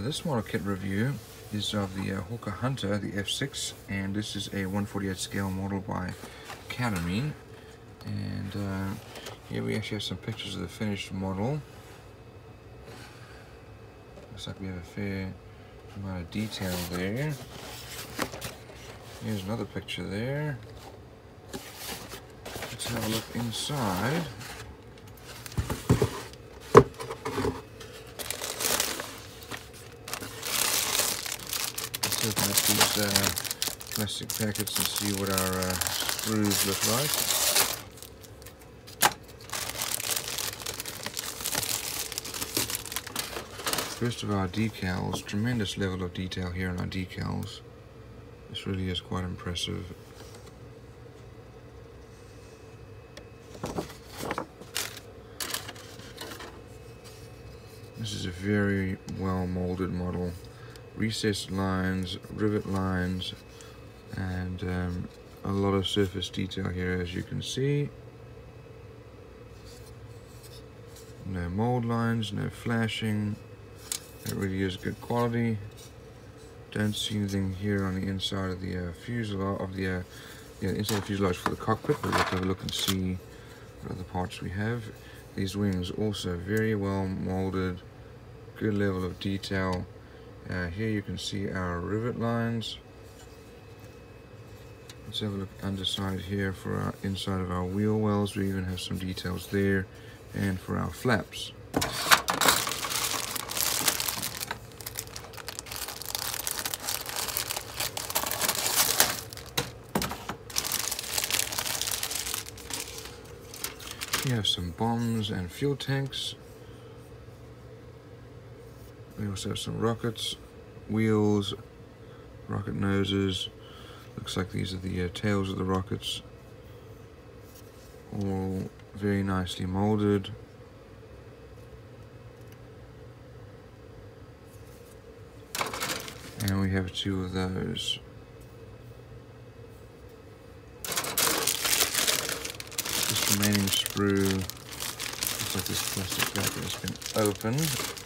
This model kit review is of the Hawker Hunter, the F.6, and this is a 1/48 scale model by Academy. And here we actually have some pictures of the finished model. Looks like we have a fair amount of detail there. Here's another picture there. Let's have a look inside. Let's open up these plastic packets and see what our screws look like. First of our decals, tremendous level of detail here on our decals. This really is quite impressive. This is a very well molded model. Recessed lines, rivet lines, and a lot of surface detail here, as you can see. No mold lines, no flashing. It really is good quality. Don't see anything here on the inside of the fuselage of the inside of the fuselage for the cockpit, but we'll have a look and see what other parts we have. These wings also very well molded, good level of detail. Here you can see our rivet lines. Let's have a look underside here for our inside of our wheel wells. We even have some details there, and for our flaps. We have some bombs and fuel tanks. We also have some rockets, wheels, rocket noses. Looks like these are the tails of the rockets. All very nicely molded. And we have two of those. This remaining sprue, looks like this plastic packet has been opened.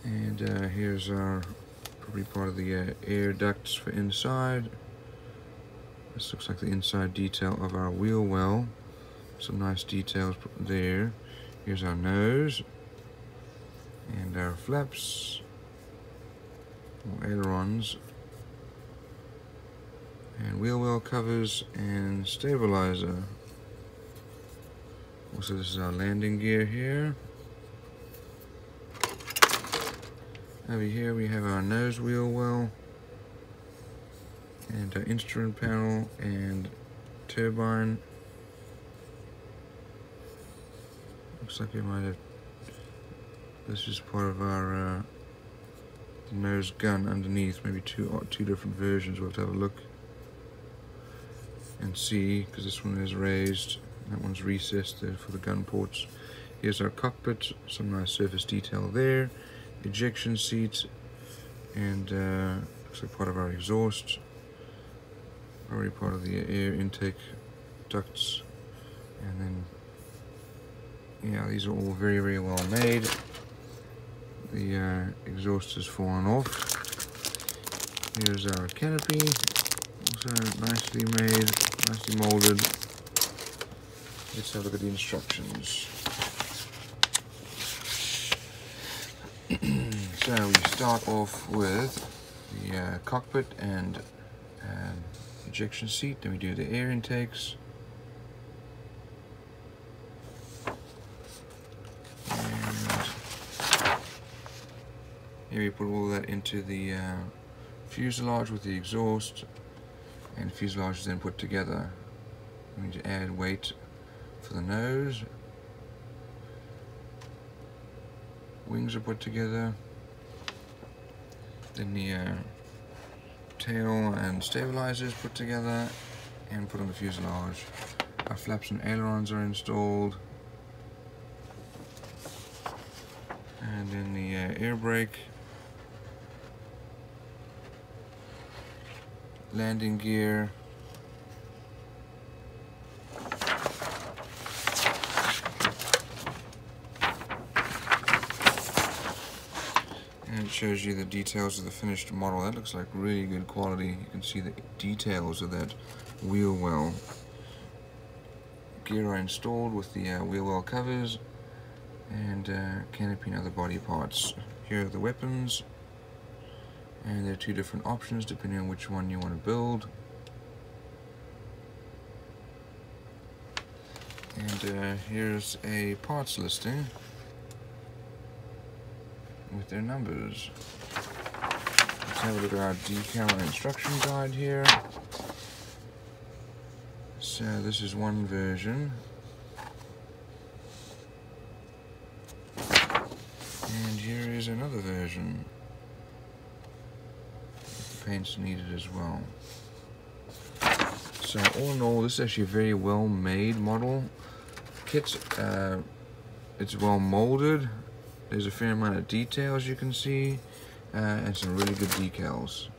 And here's our, probably part of the air ducts for inside. This looks like the inside detail of our wheel well. Some nice details there. Here's our nose. And our flaps, or ailerons. And wheel well covers and stabilizer. Also, this is our landing gear here. Over here we have our nose wheel well, and our instrument panel and turbine. Looks like we might have, this is part of our nose gun underneath, maybe two different versions. We'll have to have a look and see, because this one is raised, that one's recessed there for the gun ports. Here's our cockpit, some nice surface detail there. Ejection seats, and looks like part of our exhaust, probably part of the air intake ducts. And then, yeah, these are all very, very well made. The exhaust has fallen off. Here's our canopy, also nicely made, nicely molded. Let's have a look at the instructions. So we start off with the cockpit and ejection seat, then we do the air intakes. And here we put all that into the fuselage with the exhaust, and the fuselage is then put together. We need to add weight for the nose. Wings are put together. Then the tail and stabilizers put together and put on the fuselage. Our flaps and ailerons are installed. And then the air brake, landing gear, shows you the details of the finished model. That looks like really good quality. You can see the details of that wheel well. Gear are installed with the wheel well covers and canopy and other body parts. Here are the weapons, and there are two different options depending on which one you want to build. And here's a parts listing with their numbers. Let's have a look at our decal and instruction guide here. So this is one version, and here is another version. The paint's needed as well. So all in all, this is actually a very well made model. Kit's it's well molded. There's a fair amount of detail, as you can see, and some really good decals.